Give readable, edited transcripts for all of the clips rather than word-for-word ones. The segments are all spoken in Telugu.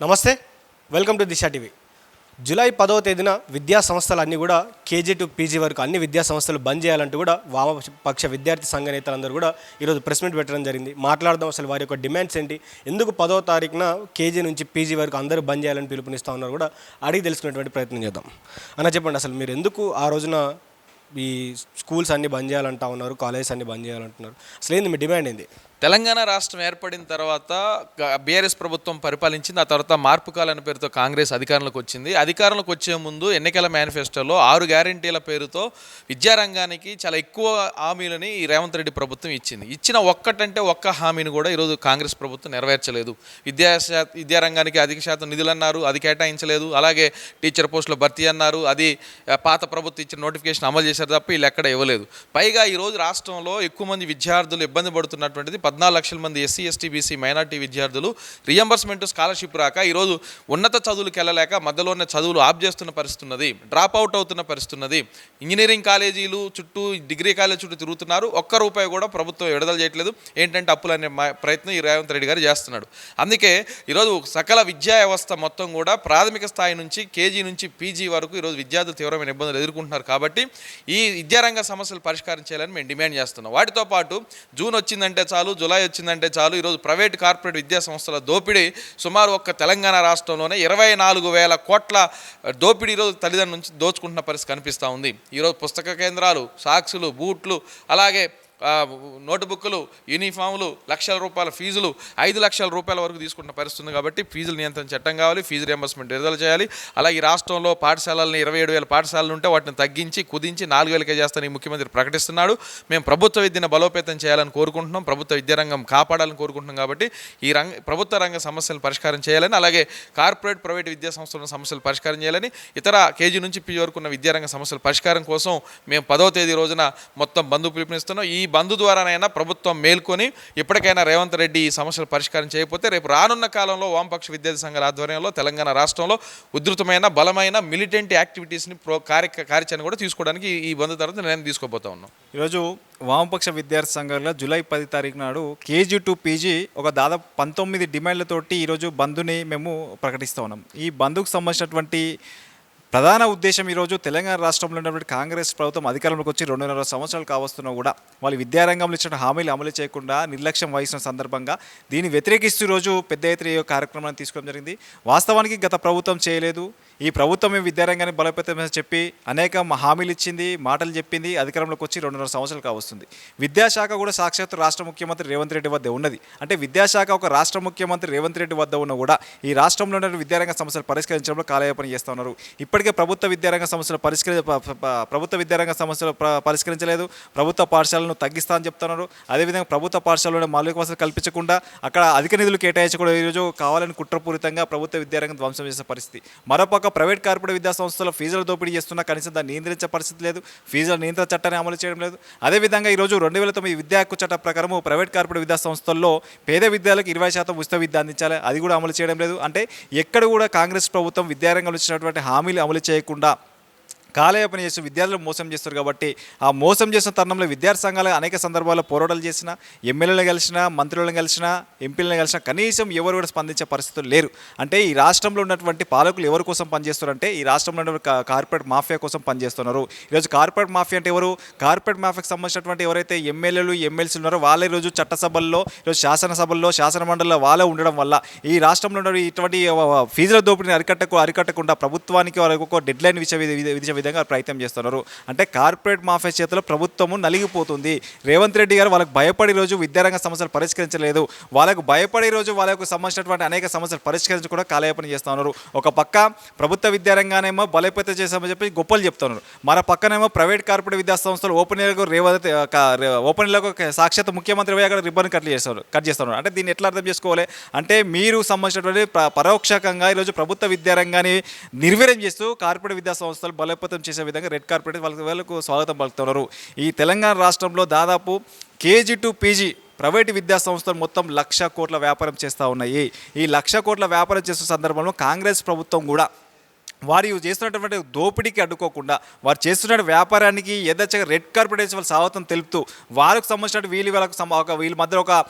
నమస్తే, welcome to Disha TV. July 10వ తేదీన విద్యా సంస్థలన్నీ కూడా కేజీ టు పీజీ వరకు అన్ని విద్యా సంస్థలు బంద్ చేయాలంటూ కూడా వామపక్ష విద్యార్థి సంఘ నేతలందరూ కూడా ఈరోజు ప్రెస్ మీట్ పెట్టడం జరిగింది. మాట్లాడదాం అసలు వారి యొక్క డిమాండ్స్ ఏంటి, ఎందుకు 10వ తారీఖున కేజీ నుంచి పీజీ వరకు అందరూ బంద్ చేయాలని పిలుపునిస్తూ ఉన్నారు కూడా అడిగి తెలుసుకునేటువంటి ప్రయత్నం చేద్దాం. అన్న చెప్పండి, అసలు మీరు ఎందుకు ఆ రోజున ఈ స్కూల్స్ అన్నీ బంద్ చేయాలంటా ఉన్నారు, కాలేజెస్ అన్నీ బంద్ చేయాలంటున్నారు, అసలు ఏంది మీ డిమాండ్ ఏంది? తెలంగాణ రాష్ట్రం ఏర్పడిన తర్వాత బీఆర్ఎస్ ప్రభుత్వం పరిపాలించింది. ఆ తర్వాత మార్పు కాలం పేరుతో కాంగ్రెస్ అధికారంలోకి వచ్చింది. అధికారంలోకి వచ్చే ముందు ఎన్నికల మేనిఫెస్టోలో 6 గ్యారంటీల పేరుతో విద్యారంగానికి చాలా ఎక్కువ హామీలని ఈ రేవంత్ రెడ్డి ప్రభుత్వం ఇచ్చింది. ఇచ్చిన ఒక్క హామీని కూడా ఈరోజు కాంగ్రెస్ ప్రభుత్వం నెరవేర్చలేదు. విద్యారంగానికి అధిక శాతం నిధులు అన్నారు, అది కేటాయించలేదు. అలాగే టీచర్ పోస్టుల భర్తీ అన్నారు, అది పాత ప్రభుత్వం ఇచ్చిన నోటిఫికేషన్ అమలు చేశారు తప్ప వీళ్ళు ఎక్కడ ఇవ్వలేదు. పైగా ఈరోజు రాష్ట్రంలో ఎక్కువ మంది విద్యార్థులు ఇబ్బంది పడుతున్నటువంటిది 14 లక్షల మంది ఎస్సీ, ఎస్టీ, బీసీ, మైనార్టీ విద్యార్థులు రియంబర్స్మెంట్ స్కాలర్షిప్ రాక ఈరోజు ఉన్నత చదువులకు వెళ్ళలేక మధ్యలోనే చదువులు ఆఫ్ చేస్తున్న పరిస్థితి ఉన్నది, డ్రాప్ అవుట్ అవుతున్న పరిస్థితి ఉన్నది. ఇంజనీరింగ్ కాలేజీలు చుట్టూ, డిగ్రీ కాలేజీ చుట్టూ తిరుగుతున్నారు, ఒక్క రూపాయి కూడా ప్రభుత్వం విడుదల చేయట్లేదు. ఏంటంటే అప్పులు అనే ప్రయత్నం ఈ రేవంత్ రెడ్డి గారు చేస్తున్నాడు. అందుకే ఈరోజు సకల విద్యా వ్యవస్థ మొత్తం కూడా ప్రాథమిక స్థాయి నుంచి కేజీ నుంచి పీజీ వరకు ఈరోజు విద్యార్థులు తీవ్రమైన ఇబ్బందులు ఎదుర్కొంటున్నారు. కాబట్టి ఈ విద్యారంగ సమస్యలు పరిష్కారం చేయాలని మేము డిమాండ్ చేస్తున్నాం. వాటితో పాటు జూన్ వచ్చిందంటే చాలు, జూలై వచ్చిందంటే చాలు, ఈరోజు ప్రైవేట్ కార్పొరేట్ విద్యా సంస్థల దోపిడీ సుమారు ఒక్క తెలంగాణ రాష్ట్రంలోనే 24,000 కోట్ల దోపిడీ ఈరోజు తల్లిదండ్రుల నుంచి దోచుకుంటున్న పరిస్థితి కనిపిస్తూ ఉంది. ఈరోజు పుస్తక కేంద్రాలు, సాక్సులు, బూట్లు, అలాగే నోటుబుక్లు, యూనిఫాములు, లక్షల రూపాయల ఫీజులు, 5 లక్షల రూపాయల వరకు తీసుకుంటున్న పరిస్థితుంది. కాబట్టి ఫీజుల నియంత్రణ చట్టం కావాలి, ఫీజు రియంబర్స్మెంట్ విడుదల చేయాలి. అలాగే ఈ రాష్ట్రంలో పాఠశాలల్ని 27,000 పాఠశాలలు ఉంటే వాటిని తగ్గించి కుదించి 4,000కే చేస్తానని ముఖ్యమంత్రి ప్రకటిస్తున్నాడు. మేము ప్రభుత్వ విద్యను బలోపేతం చేయాలని కోరుకుంటున్నాం, ప్రభుత్వ విద్యారంగం కాపాడాలని కోరుకుంటున్నాం. కాబట్టి ఈ ప్రభుత్వ రంగ సమస్యలను పరిష్కారం చేయాలని, అలాగే కార్పొరేట్ ప్రైవేట్ విద్యా సంస్థల సమస్యలు పరిష్కారం చేయాలని, ఇతర కేజీ నుంచి పీజీ వరకు ఉన్న విద్యారంగ సమస్యల పరిష్కారం కోసం మేము 10వ తేదీ రోజున మొత్తం బంద్ పిలుపునిస్తున్నాం. ఈ బంద్ ద్వారానైనా ప్రభుత్వం మేల్కొని ఇప్పటికైనా రేవంత్ రెడ్డి ఈ సమస్యలు పరిష్కారం చేయకపోతే రేపు రానున్న కాలంలో వామపక్ష విద్యార్థి సంఘాల ఆధ్వర్యంలో తెలంగాణ రాష్ట్రంలో ఉధృతమైన బలమైన మిలిటెంట్ యాక్టివిటీస్ని కార్యాచరణ కూడా తీసుకోవడానికి ఈ బంద్ తర్వాత నేను తీసుకోబోతా ఉన్నాను. ఈరోజు వామపక్ష విద్యార్థి సంఘాలలో జూలై 10 తారీఖు నాడు కేజీ టు పీజీ ఒక దాదాపు 19 డిమాండ్లతోటి ఈరోజు బంద్ని మేము ప్రకటిస్తూ ఉన్నాం. ఈ బంద్కు సంబంధించినటువంటి ప్రధాన ఉద్దేశం ఈరోజు తెలంగాణ రాష్ట్రంలో ఉన్నటువంటి కాంగ్రెస్ ప్రభుత్వం అధికారంలోకి వచ్చి 2.5 సంవత్సరాలు కావస్తున్నా కూడా వాళ్ళు విద్యారంగంలో ఇచ్చిన హామీలు అమలు చేయకుండా నిర్లక్ష్యం వహించిన సందర్భంగా దీన్ని వ్యతిరేకిస్తూ ఈరోజు పెద్ద ఎత్తున ఈ కార్యక్రమాన్ని తీసుకోవడం జరిగింది. వాస్తవానికి గత ప్రభుత్వం చేయలేదు. ఈ ప్రభుత్వం విద్యారంగాన్ని బలోపేతం చెప్పి అనేక హామీలు ఇచ్చింది, మాటలు చెప్పింది, అధికారంలోకి వచ్చి 2.5 సంవత్సరాలు కావస్తుంది. విద్యాశాఖ కూడా సాక్షాత్తు రాష్ట్ర ముఖ్యమంత్రి రేవంత్ రెడ్డి వద్ద ఉన్నది. అంటే విద్యాశాఖ ఒక రాష్ట్ర ముఖ్యమంత్రి రేవంత్ రెడ్డి వద్ద ఉన్న కూడా ఈ రాష్ట్రంలో ఉన్న విద్యారంగ సమస్యలు పరిష్కరించడంలో కాలయాపన చేస్తూ ఉన్నారు. ఇప్పటికే ప్రభుత్వ విద్యారంగ సమస్యలు పరిష్కరించలేదు. ప్రభుత్వ పాఠశాలను తగ్గిస్తా అని చెప్తున్నారు. అదేవిధంగా ప్రభుత్వ పాఠశాలలో మౌలిక వసతులు కల్పించకుండా అక్కడ అధిక నిధులు కేటాయించకుండా ఈరోజు కావాలని కుట్రపూరితంగా ప్రభుత్వ విద్యారంగం ధ్వంసం చేసే పరిస్థితి. మరోపక్క ప్రైవేట్ కార్పొరేట్ విద్యా సంస్థల ఫీజుల దోపిడీ చేస్తున్నా కనీసం దాన్ని నియంత్రించే పరిస్థితి లేదు, ఫీజుల నియంత్రణ చట్టాన్ని అమలు చేయడం లేదు. అదేవిధంగా ఈరోజు 2009 విద్యా హక్కు చట్టం ప్రకారం ప్రైవేట్ కార్పొరేట్ విద్యా సంస్థల్లో పేద విద్యార్థులకు 20% ఉచిత విద్య అందించాలి, అది కూడా అమలు చేయడం లేదు. అంటే ఎక్కడ కూడా కాంగ్రెస్ ప్రభుత్వం విద్యారంగంలో ఇచ్చినటువంటి హామీలు అమలు చేయకుండా కాలయాపన చేసి విద్యార్థులు మోసం చేస్తారు. కాబట్టి ఆ మోసం చేసిన తరుణంలో విద్యార్థి సంఘాలు అనేక సందర్భాల్లో పోరాటాలు చేసిన, ఎమ్మెల్యేలను కలిసిన, మంత్రులను కలిసిన, ఎంపీలను కలిసిన కనీసం ఎవరు కూడా స్పందించే పరిస్థితులు లేరు. అంటే ఈ రాష్ట్రంలో ఉన్నటువంటి పాలకులు ఎవరి కోసం పనిచేస్తారంటే ఈ రాష్ట్రంలో ఉన్నటువంటి కార్పొరేట్ మాఫియా కోసం పనిచేస్తున్నారు. ఈరోజు కార్పొరేట్ మాఫియా అంటే ఎవరు? కార్పొరేట్ మాఫియాకి సంబంధించినటువంటి ఎవరైతే ఎమ్మెల్యేలు, ఎమ్మెల్సీలు ఉన్నారో వాళ్ళే ఈరోజు చట్టసభల్లో, ఈరోజు శాసనసభల్లో, శాసనమండలిలో వాళ్ళే ఉండడం వల్ల ఈ రాష్ట్రంలో ఉన్న ఇటువంటి ఫీజుల దోపిడీని అరికట్టకుండా ప్రభుత్వానికి వాళ్ళకు ఒక డెడ్ లైన్ విధించే విధంగా ప్రయత్నం చేస్తున్నారు. అంటే కార్పొరేట్ మాఫియా చేతిలో ప్రభుత్వము నలిగిపోతుంది. రేవంత్ రెడ్డి గారు వాళ్ళకు భయపడి రోజు విద్యారంగ సమస్యలు పరిష్కరించలేదు. వాళ్ళకు భయపడే రోజు వాళ్ళకు సంబంధించినటువంటి అనేక సమస్యలు పరిష్కరించి కూడా కాలయాపన చేస్తున్నారు. ఒక పక్క ప్రభుత్వ విద్యారంగానేమో బలోపేతం చేసామని చెప్పి గొప్పలు చెప్తున్నారు. మరో పక్కనేమో ప్రైవేట్ కార్పొరేట్ విద్యా సంస్థలు ఓపెన్ సాక్షాత్ ముఖ్యమంత్రి అక్కడ రిబ్బన్ కట్ చేస్తున్నారు. అంటే దీన్ని ఎట్లా అర్థం చేసుకోవాలి అంటే మీరు సంబంధించినటువంటి పరోక్షకంగా ఈరోజు ప్రభుత్వ విద్యారంగాన్ని నిర్వీర్యం చేస్తూ కార్పొరేట్ విద్యా సంస్థలు బలోపేతం చేసే విధంగా రెడ్ కార్పొరేట్ వాళ్ళకు స్వాగతం పలుకుతున్నారు. ఈ తెలంగాణ రాష్ట్రంలో దాదాపు కేజీ టు పీజీ ప్రైవేటు విద్యా సంస్థలు మొత్తం 1,00,000 కోట్ల వ్యాపారం చేస్తూ ఉన్నాయి. ఈ 1,00,000 కోట్ల వ్యాపారం చేసే సందర్భంలో కాంగ్రెస్ ప్రభుత్వం కూడా వారు చేస్తున్నటువంటి దోపిడీకి అడ్డుకోకుండా వారు చేస్తున్న వ్యాపారానికి యథేచ్ఛగా రెడ్ కార్పెట్ వేసి వాళ్ళు స్వాగతం తెలుపుతూ వారికి సంబంధించిన వీళ్ళ మధ్య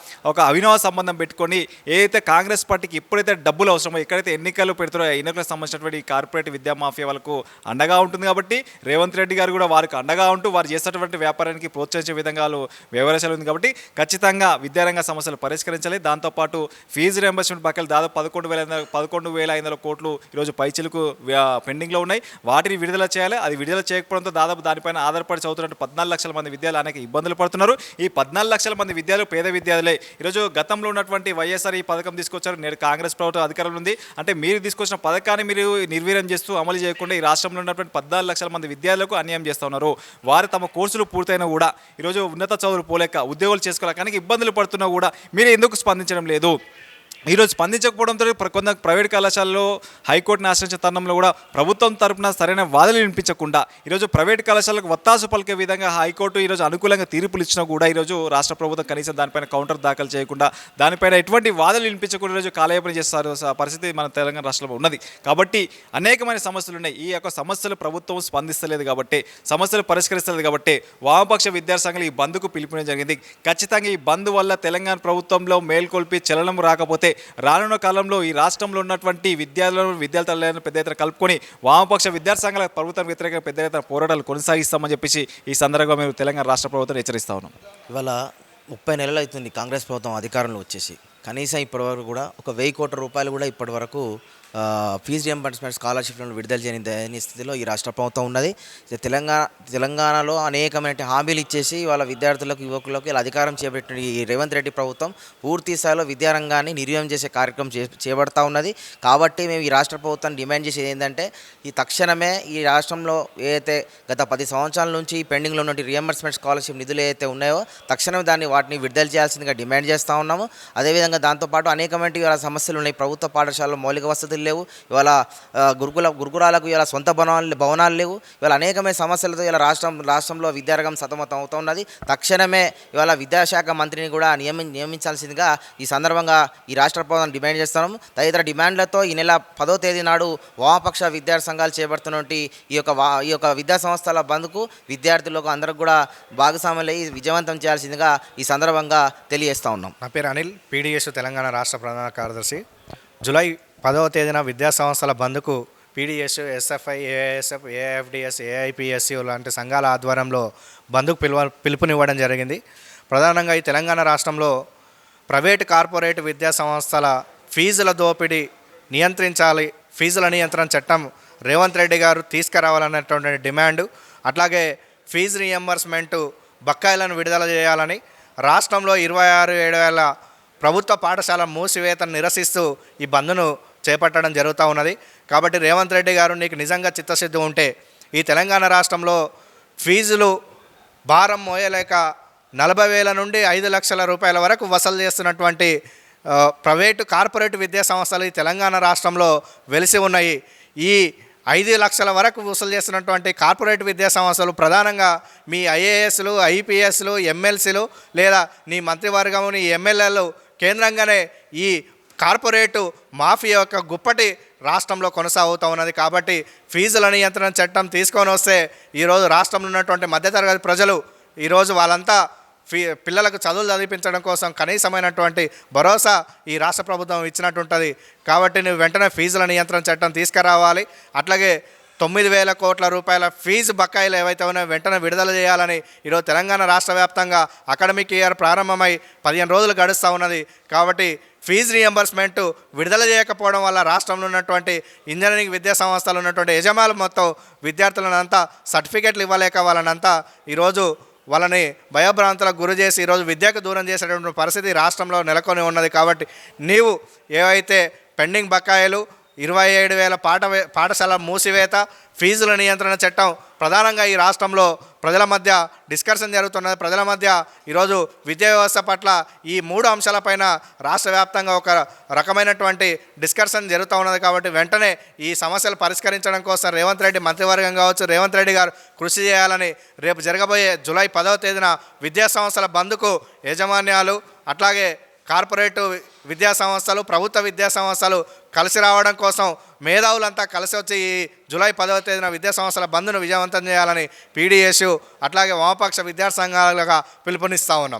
ఒక అవినవ సంబంధం పెట్టుకొని ఏదైతే కాంగ్రెస్ పార్టీకి ఎప్పుడైతే డబ్బులు అవసరమో ఎక్కడైతే ఎన్నికలు పెడుతారో ఎన్నికలకు సంబంధించినటువంటి ఈ కార్పొరేట్ విద్యా మాఫియా వాళ్ళకు అండగా ఉంటుంది కాబట్టి రేవంత్ రెడ్డి గారు కూడా వారికి అండగా ఉంటూ వారు చేసేటువంటి వ్యాపారానికి ప్రోత్సహించే విధంగా వ్యవహారాలు ఉంది కాబట్టి ఖచ్చితంగా విద్యారంగ సమస్యలు పరిష్కరించాలి. దాంతోపాటు ఫీజు రియంబర్స్మెంట్ బకాయిలు దాదాపు 11,500 కోట్లు ఈరోజు పైచిలకు పెండింగ్లో ఉన్నాయి. వాటిని విడుదల చేయాలి. అది విడుదల చేయకపోవడంతో దాదాపు దానిపైన ఆధారపడి చదువుతున్నట్టు 14 లక్షల మంది విద్యార్థులు అనేక ఇబ్బందులు పడుతున్నారు. ఈ 14 లక్షల మంది విద్యార్థులు పేద విద్యార్థులే. ఈరోజు గతంలో ఉన్నటువంటి వైఎస్ఆర్ ఈ పథకం తీసుకొచ్చారు. నేడు కాంగ్రెస్ ప్రభుత్వం అధికారంలో ఉంది. అంటే మీరు తీసుకొచ్చిన పథకాన్ని మీరు నిర్వీర్యం చేస్తూ అమలు చేయకుండా ఈ రాష్ట్రంలో ఉన్నటువంటి 14 లక్షల మంది విద్యార్థులకు అన్యాయం చేస్తూ ఉన్నారు. వారు తమ కోర్సులు పూర్తయినా కూడా ఈరోజు ఉన్నత చదువులు పోలేక ఉద్యోగాలు చేసుకోలేక కానీ ఇబ్బందులు పడుతున్నా కూడా మీరు ఎందుకు స్పందించడం లేదు? ఈరోజు స్పందించకపోవడంతో కొంత ప్రైవేట్ కళాశాలలో హైకోర్టును ఆశ్రయించిన తరుణంలో కూడా ప్రభుత్వం తరపున సరైన వాదనలు వినిపించకుండా ఈరోజు ప్రైవేట్ కళాశాలకు వత్తాసు పలికే విధంగా హైకోర్టు ఈరోజు అనుకూలంగా తీర్పులు ఇచ్చినా కూడా ఈరోజు రాష్ట్ర ప్రభుత్వం కనీసం దానిపైన కౌంటర్ దాఖలు చేయకుండా దానిపైన ఎటువంటి వాదనలు వినిపించకుండా ఈరోజు కాలయాపన చేస్తారు పరిస్థితి మన తెలంగాణ రాష్ట్రంలో ఉన్నది. కాబట్టి అనేకమైన సమస్యలు ఉన్నాయి. ఈ యొక్క సమస్యలు ప్రభుత్వం స్పందిస్తలేదు కాబట్టి, సమస్యలు పరిష్కరిస్తలేదు కాబట్టి వామపక్ష విద్యార్థి సంఘాలు ఈ బంద్కు పిలుపునే జరిగింది. ఖచ్చితంగా ఈ బంద్ వల్ల తెలంగాణ ప్రభుత్వంలో మేల్కొల్పి చలనం రాకపోతే రానున్న కాలంలో ఈ రాష్ట్రంలో ఉన్నటువంటి విద్యార్థులను పెద్ద ఎత్తున కలుపుకొని వామపక్ష విద్యార్థి సంఘాల ప్రభుత్వం వ్యతిరేకంగా పెద్ద ఎత్తున పోరాటాలు కొనసాగిస్తామని చెప్పేసి ఈ సందర్భంగా మేము తెలంగాణ రాష్ట్ర ప్రభుత్వం హెచ్చరిస్తా ఉన్నాం. ఇవాళ 30 నెలలు అవుతుంది కాంగ్రెస్ ప్రభుత్వం అధికారంలో వచ్చేసి. కనీసం ఇప్పటివరకు కూడా 1,000 కోట్ల రూపాయలు కూడా ఇప్పటివరకు ఫీజు రియంబర్స్మెంట్ స్కాలర్షిప్లను విడుదల చేయని దయనీయ స్థితిలో ఈ రాష్ట్ర ప్రభుత్వం ఉన్నది. తెలంగాణలో అనేకమైన హామీలు ఇచ్చేసి వాళ్ళ విద్యార్థులకు యువకులకు ఇలా అధికారం చేపట్టిన ఈ రేవంత్ రెడ్డి ప్రభుత్వం పూర్తి స్థాయిలో విద్యారంగాన్ని నిర్వీర్యం చేసే కార్యక్రమం చేపడతా ఉన్నది. కాబట్టి మేము ఈ రాష్ట్ర ప్రభుత్వాన్ని డిమాండ్ చేసేది ఏంటంటే ఈ తక్షణమే ఈ రాష్ట్రంలో ఏదైతే గత 10 సంవత్సరాల నుంచి పెండింగ్లో ఉన్న రియంబర్స్మెంట్ స్కాలర్షిప్ నిధులు ఏదైతే ఉన్నాయో తక్షణమే వాటిని విడుదల చేయాల్సిందిగా డిమాండ్ చేస్తూ ఉన్నాము. అదేవిధంగా దాంతోపాటు అనేకమైన ఇవాళ సమస్యలు ఉన్నాయి. ప్రభుత్వ పాఠశాలలో మౌలిక వసతులు లేవు. ఇవాళ గురుకులాలకు ఇవాళ సొంత భవనాలు లేవు. ఇవాళ అనేకమైన సమస్యలతో ఇలా రాష్ట్రంలో విద్యారంగం సతమతం అవుతూ ఉన్నది. తక్షణమే ఇవాళ విద్యాశాఖ మంత్రిని కూడా నియమించాల్సిందిగా ఈ సందర్భంగా ఈ రాష్ట్ర ప్రభుత్వం డిమాండ్ చేస్తున్నాము. తదితర డిమాండ్లతో ఈ నెల 10వ తేదీ నాడు వామపక్ష విద్యార్థి సంఘాలు చేపడుతున్నటువంటి ఈ యొక్క విద్యా సంస్థల బంద్కు విద్యార్థులకు అందరికి కూడా భాగస్వాములై విజయవంతం చేయాల్సిందిగా ఈ సందర్భంగా తెలియజేస్తూ ఉన్నాం. నా పేరు అనిల్, పీడీఎస్ తెలంగాణ రాష్ట్ర ప్రధాన కార్యదర్శి. జూలై 10వ తేదీన విద్యా సంస్థల బంద్కు పీడీఎస్, ఎస్ఎఫ్ఐ, ఏఐఎస్ఎఫ్, ఏఐఎఫ్డిఎస్, ఏఐపిఎస్సి లాంటి సంఘాల ఆధ్వర్యంలో బంద్కు పిలుపునివ్వడం జరిగింది. ప్రధానంగా ఈ తెలంగాణ రాష్ట్రంలో ప్రైవేటు కార్పొరేట్ విద్యా సంస్థల ఫీజుల దోపిడీ నియంత్రించాలి, ఫీజుల నియంత్రణ చట్టం రేవంత్ రెడ్డి గారు తీసుకురావాలన్నటువంటి డిమాండు, అట్లాగే ఫీజు రియంబర్స్మెంటు బకాయిలను విడుదల చేయాలని రాష్ట్రంలో 26,700 ప్రభుత్వ పాఠశాల మూసివేతను నిరసిస్తూ ఈ బంద్ను చేపట్టడం జరుగుతూ ఉన్నది. కాబట్టి రేవంత్ రెడ్డి గారు నీకు నిజంగా చిత్తశుద్ధి ఉంటే ఈ తెలంగాణ రాష్ట్రంలో ఫీజులు భారం మోయలేక 40,000 నుండి 5 లక్షల రూపాయల వరకు వసూలు చేస్తున్నటువంటి ప్రైవేటు కార్పొరేట్ విద్యా సంస్థలు ఈ తెలంగాణ రాష్ట్రంలో వెలిసి ఉన్నాయి. ఈ 5 లక్షల వరకు వసూలు చేస్తున్నటువంటి కార్పొరేట్ విద్యా సంస్థలు ప్రధానంగా మీ ఐఏఎస్లు, ఐపీఎస్లు, ఎమ్మెల్సీలు లేదా నీ మంత్రివర్గము, నీ ఎమ్మెల్యేలు కేంద్రంగానే ఈ కార్పొరేటు మాఫియా యొక్క గుప్పటి రాష్ట్రంలో కొనసాగుతూ ఉన్నది. కాబట్టి ఫీజుల నియంత్రణ చట్టం తీసుకొని వస్తే ఈరోజు రాష్ట్రంలో ఉన్నటువంటి మధ్యతరగతి ప్రజలు ఈరోజు వాళ్ళంతా పిల్లలకు చదువులు చదివించడం కోసం కనీసమైనటువంటి భరోసా ఈ రాష్ట్ర ప్రభుత్వం ఇచ్చినట్టు ఉంటుంది. కాబట్టి నువ్వు వెంటనే ఫీజుల నియంత్రణ చట్టం తీసుకురావాలి. అట్లాగే 9,000 కోట్ల రూపాయల ఫీజు బకాయిలు ఏవైతే ఉన్నాయో వెంటనే విడుదల చేయాలని ఈరోజు తెలంగాణ రాష్ట్ర వ్యాప్తంగా అకాడమిక్ ఇయర్ ప్రారంభమై 15 రోజులు గడుస్తూ ఉన్నది. కాబట్టి ఫీజు రియంబర్స్మెంట్ విడుదల చేయకపోవడం వల్ల రాష్ట్రంలో ఉన్నటువంటి ఇంజనీరింగ్ విద్యా సంస్థలు ఉన్నటువంటి యజమానులు మొత్తం విద్యార్థులనంతా సర్టిఫికెట్లు ఇవ్వలేక వాళ్ళనంతా ఈరోజు వాళ్ళని భయభ్రాంతులకు గురి చేసి ఈరోజు విద్యకు దూరం చేసేటువంటి పరిస్థితి రాష్ట్రంలో నెలకొని ఉన్నది. కాబట్టి నీవు ఏవైతే పెండింగ్ బకాయిలు 27,000 పాఠశాల మూసివేత, ఫీజుల నియంత్రణ చట్టం ప్రధానంగా ఈ రాష్ట్రంలో ప్రజల మధ్య డిస్కషన్ జరుగుతున్నది. ప్రజల మధ్య ఈరోజు విద్యా వ్యవస్థ పట్ల ఈ 3 అంశాలపైన రాష్ట్ర వ్యాప్తంగా ఒక రకమైనటువంటి డిస్కషన్ జరుగుతూ ఉన్నది. కాబట్టి వెంటనే ఈ సమస్యలు పరిష్కరించడం కోసం రేవంత్ రెడ్డి మంత్రివర్గం కావచ్చు, రేవంత్ రెడ్డి గారు కృషి చేయాలని రేపు జరగబోయే జూలై 10వ తేదీన విద్యా సంస్థల బంద్కు యాజమాన్యాలు అట్లాగే కార్పొరేటు విద్యా సంస్థలు, ప్రభుత్వ విద్యా సంస్థలు కలిసి రావడం కోసం మేధావులంతా కలిసి వచ్చి ఈ జూలై 10వ తేదీన విద్యా సంస్థల బంద్ను విజయవంతం చేయాలని పీడీఎస్ అట్లాగే వామపక్ష విద్యార్థి సంఘాలుగా పిలుపునిస్తూ ఉన్నాం.